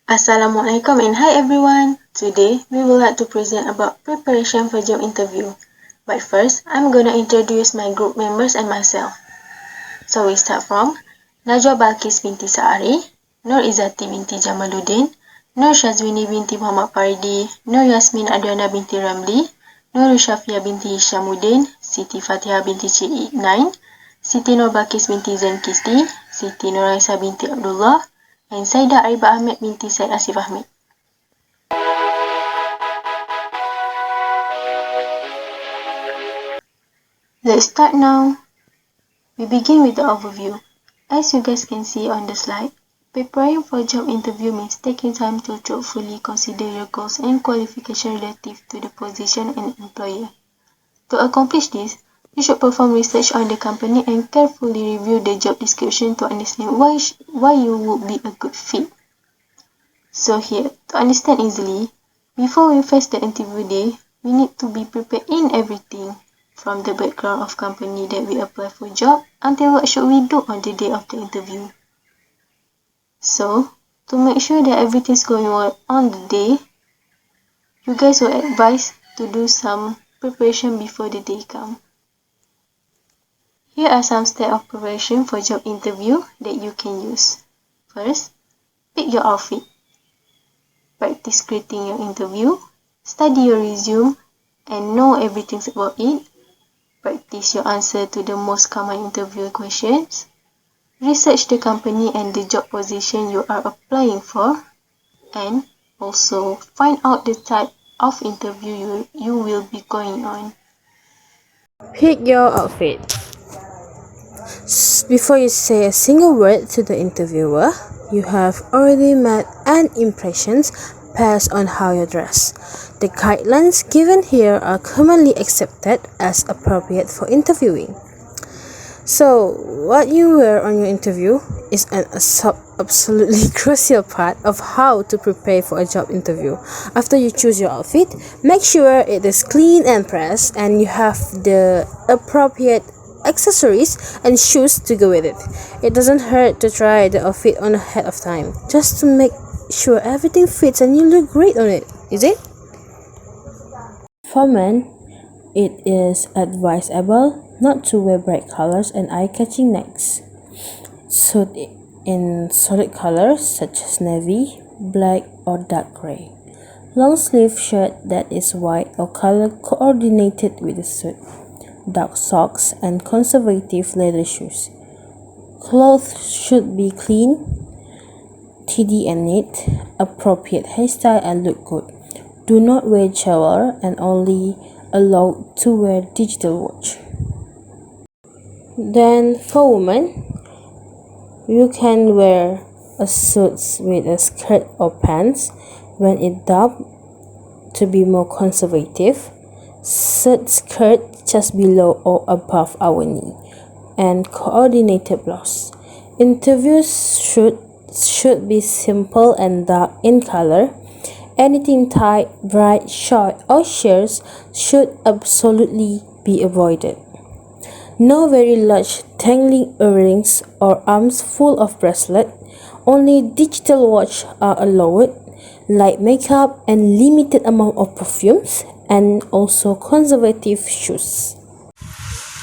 Assalamualaikum and hi everyone. Today we would like to present about preparation for job interview. But first, I'm gonna introduce my group members and myself. So we start from Najwa Balkis binti Saari, Nur Izzati binti Jamaluddin, Nur Shazwini binti Muhammad Faridi, Nur Yasmin Adriana binti Ramli, Nur Shafia binti Hishamuddin, Siti Fatihah binti Cik Nain, Siti Nur Balkis binti Zain Kisti, Siti Nur Aisa binti Abdullah, and Saida Ariba Ahmed binti Said Asif Ahmed. Let's start now. We begin with the overview. As you guys can see on the slide, preparing for a job interview means taking time to thoughtfully consider your goals and qualifications relative to the position and employer. To accomplish this, you should perform research on the company and carefully review the job description to understand why you would be a good fit. So here, to understand easily, before we face the interview day, we need to be prepared in everything, from the background of company that we apply for job until what should we do on the day of the interview. So, to make sure that everything's going well on the day, you guys will advise to do some preparation before the day comes. Here are some steps of preparation for job interview that you can use. First, pick your outfit. Practice creating your interview, study your resume, and know everything about it. Practice your answer to the most common interview questions. Research the company and the job position you are applying for. And also find out the type of interview you will be going on. Pick your outfit. Before you say a single word to the interviewer, you have already made an impression based on how you dress. The guidelines given here are commonly accepted as appropriate for interviewing. So, what you wear on your interview is an absolutely crucial part of how to prepare for a job interview. After you choose your outfit, make sure it is clean and pressed and you have the appropriate accessories and shoes to go with it. It doesn't hurt to try the outfit on ahead of time, just to make sure everything fits and you look great on it, is it? For men, it is advisable not to wear bright colors and eye-catching necks. Suit in solid colors such as navy, black or dark gray. Long sleeve shirt that is white or color coordinated with the suit. Dark socks and conservative leather shoes. Clothes should be clean, tidy and neat, appropriate hairstyle and look good. Do not wear jewelry and only allowed to wear digital watch. Then for women, you can wear a suit with a skirt or pants when it dubbed to be more conservative. Skirt just below or above our knee and coordinated blouse. Interviews should be simple and dark in color. Anything tight, bright, short or shears should absolutely be avoided. No very large dangling earrings or arms full of bracelet. Only digital watch are allowed, light makeup and limited amount of perfumes and also conservative shoes.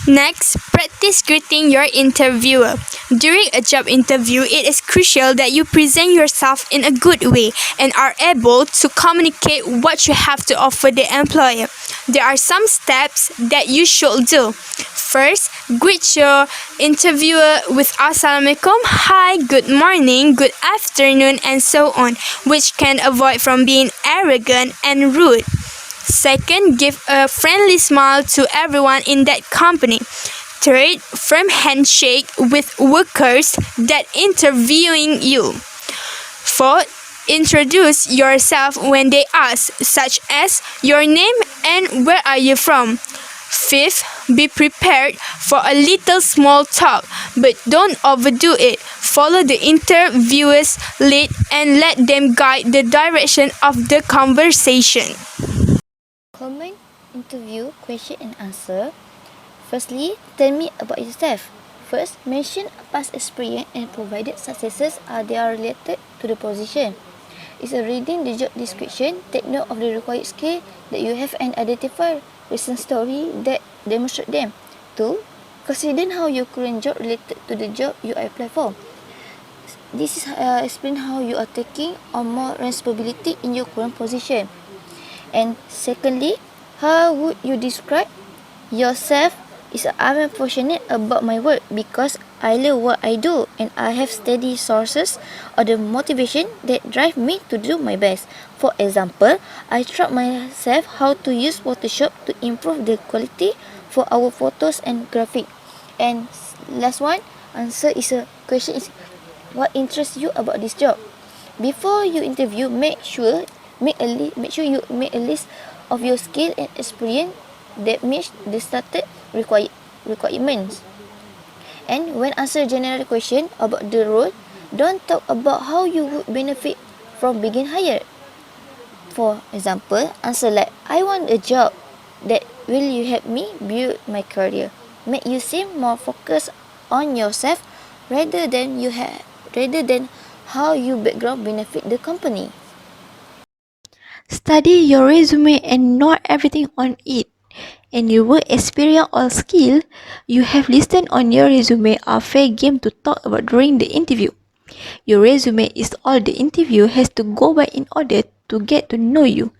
Next, practice greeting your interviewer. During a job interview, it is crucial that you present yourself in a good way and are able to communicate what you have to offer the employer. There are some steps that you should do. First, greet your interviewer with Assalamualaikum, hi, good morning, good afternoon, and so on, which can avoid from being arrogant and rude. Second, give a friendly smile to everyone in that company. Third, firm handshake with workers that interviewing you. Fourth, introduce yourself when they ask, such as your name and where are you from. Fifth, be prepared for a little small talk, but don't overdo it. Follow the interviewer's lead and let them guide the direction of the conversation. Common interview question and answer. Firstly, tell me about yourself. First, mention a past experience and provided successes are they are related to the position. is reading the job description, take note of the required skill that you have and identify recent story that demonstrate them. 2. Consider how your current job related to the job you apply for. This is explain how you are taking on more responsibility in your current position. And secondly, how would you describe yourself? I'm passionate about my work because I love what I do and I have steady sources of the motivation that drive me to do my best. For example, I taught myself how to use Photoshop to improve the quality for our photos and graphic. And last one, answer is a question is what interests you about this job. Before you interview, make sure you make a list of your skill and experience that match the started requirements. And when answer general question about the role, don't talk about how you would benefit from being hired. For example, answer like, I want a job that will you help me build my career. Make you seem more focused on yourself rather than how your background benefit the company. Study your resume and not everything on it. And your work experience or skill you have listed on your resume are fair game to talk about during the interview. Your resume is all the interview has to go by in order to get to know you.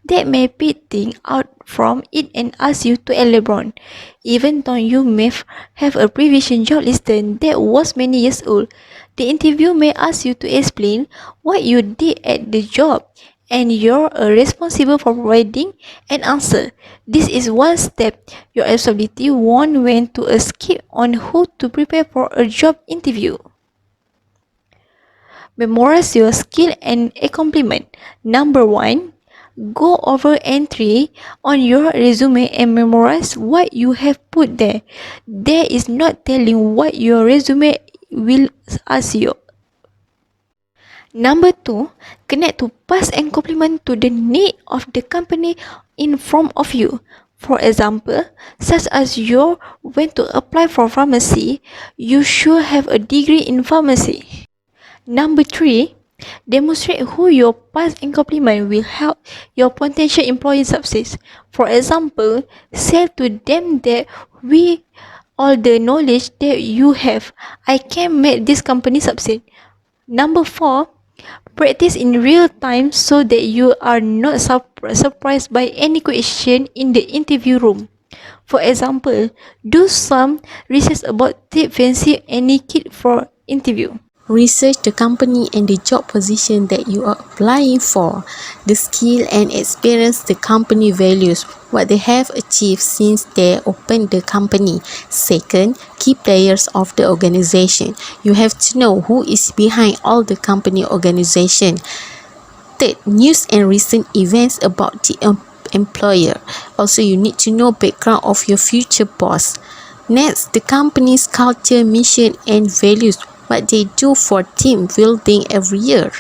They may pick things out from it and ask you to elaborate. Even though you may have a previous job listed that was many years old, the interview may ask you to explain what you did at the job and you're responsible for providing an answer. This is one step your responsibility won't when to skip on who to prepare for a job interview. Memorize your skill and accomplishment. Number 1. Go over entry on your resume and memorize what you have put there. There is not telling what your resume will ask you. Number 2, connect to past and complement to the need of the company in front of you. For example, such as you went to apply for pharmacy, you should have a degree in pharmacy. Number 3, demonstrate who your past and complement will help your potential employee success. For example, say to them that with all the knowledge that you have, I can make this company succeed. Number 4, practice in real time so that you are not surprised by any question in the interview room. For example, do some research about tip fancy any kid for interview. Research the company and the job position that you are applying for, the skill and experience the company values, what they have achieved since they opened the company. Second, key players of the organization. You have to know who is behind all the company organization. Third, news and recent events about the employer. Also, you need to know background of your future boss. Next, the company's culture, mission, and values, what they do for team building every year.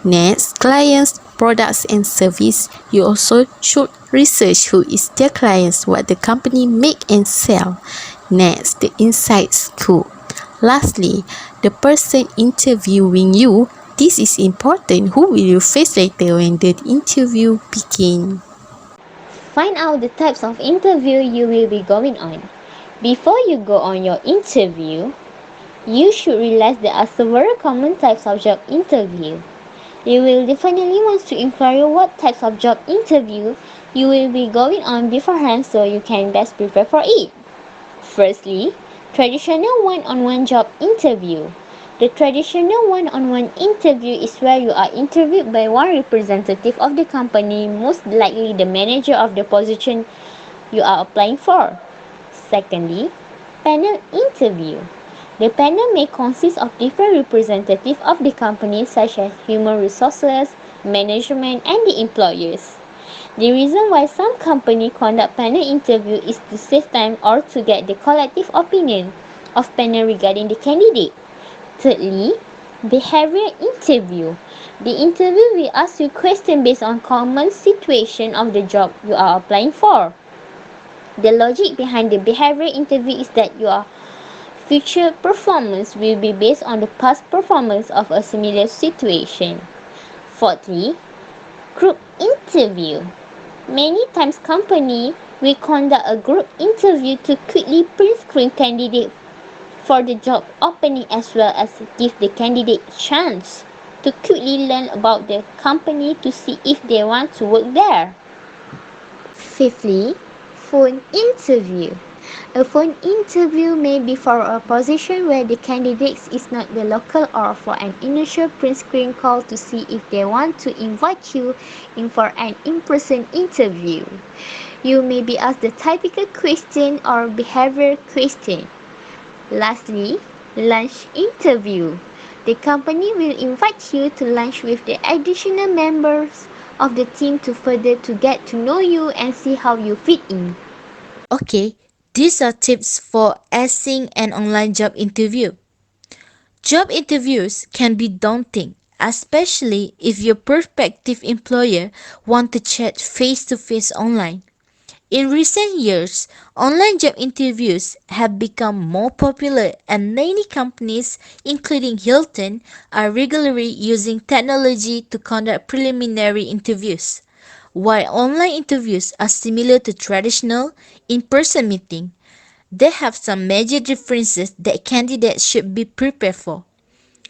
Next, clients, products, and service. You also should research who is their clients, what the company make and sell. Next, the inside scoop. Lastly, the person interviewing you. This is important. Who will you face later when the interview begins? Find out the types of interview you will be going on. Before you go on your interview, you should realize there are several common types of job interview. You will definitely want to inquire what types of job interview you will be going on beforehand so you can best prepare for it. Firstly, traditional one-on-one job interview. The traditional one-on-one interview is where you are interviewed by one representative of the company, most likely the manager of the position you are applying for. Secondly, panel interview. The panel may consist of different representatives of the company such as human resources, management, and the employers. The reason why some companies conduct panel interview is to save time or to get the collective opinion of panel regarding the candidate. Thirdly, behavioral interview. The interview will ask you questions based on common situation of the job you are applying for. The logic behind the behavioral interview is that your future performance will be based on the past performance of a similar situation. Fourthly, group interview. Many times company will conduct a group interview to quickly pre-screen candidate for the job opening as well as give the candidate chance to quickly learn about the company to see if they want to work there. Fifthly, phone interview. A phone interview may be for a position where the candidate is not the local or for an initial pre-screen call to see if they want to invite you in for an in-person interview. You may be asked the typical question or behavior question. Lastly, lunch interview. The company will invite you to lunch with the additional members of the team to further to get to know you and see how you fit in. Okay, these are tips for acing an online job interview. Job interviews can be daunting, especially if your prospective employer wants to chat face-to-face online. In recent years, online job interviews have become more popular and many companies, including Hilton, are regularly using technology to conduct preliminary interviews. While online interviews are similar to traditional in-person meetings, they have some major differences that candidates should be prepared for.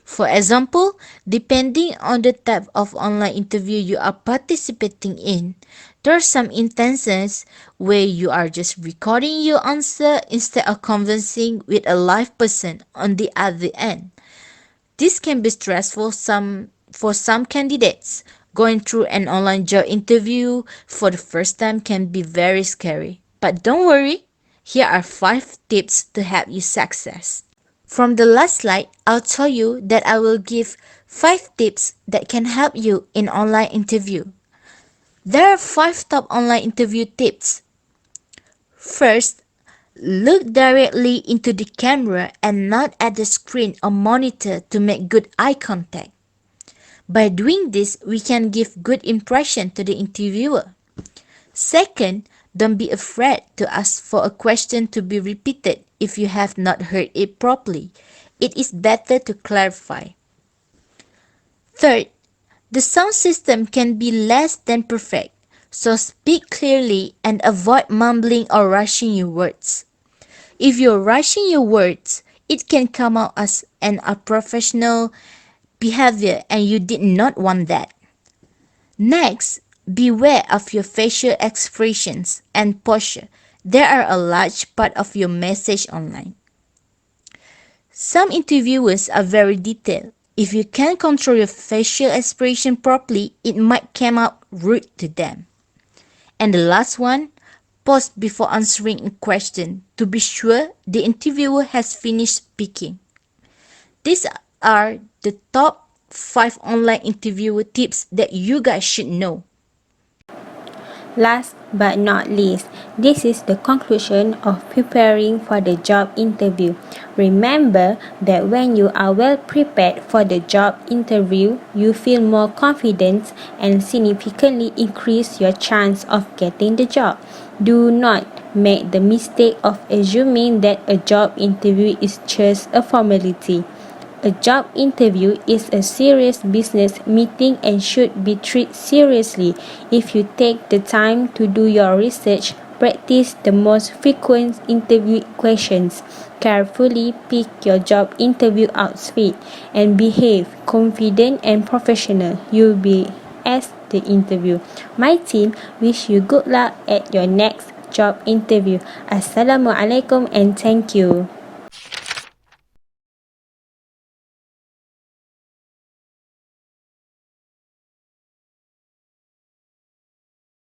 For example, depending on the type of online interview you are participating in, there are some instances where you are just recording your answer instead of conversing with a live person on the other end. This can be stressful for some candidates. Going through an online job interview for the first time can be very scary. But don't worry, here are 5 tips to help you success. From the last slide, I'll tell you that I will give 5 tips that can help you in online interview. There are 5 top online interview tips. First, look directly into the camera and not at the screen or monitor to make good eye contact. By doing this, we can give good impression to the interviewer. Second, don't be afraid to ask for a question to be repeated if you have not heard it properly. It is better to clarify. Third, the sound system can be less than perfect, so speak clearly and avoid mumbling or rushing your words. If you're rushing your words, it can come out as an unprofessional behavior and you did not want that. Next, beware of your facial expressions and posture. They are a large part of your message online. Some interviewers are very detailed. If you can't control your facial expression properly, it might come out rude to them. And the last one, pause before answering a question to be sure the interviewer has finished speaking. These are the top 5 online interview tips that you guys should know. Last but not least, this is the conclusion of preparing for the job interview. Remember that when you are well prepared for the job interview, you feel more confident and significantly increase your chance of getting the job. Do not make the mistake of assuming that a job interview is just a formality. A job interview is a serious business meeting and should be treated seriously. If you take the time to do your research, practice the most frequent interview questions, carefully pick your job interview outfit, and behave confident and professional, you'll be asked the interview. My team wish you good luck at your next job interview. Assalamualaikum and thank you.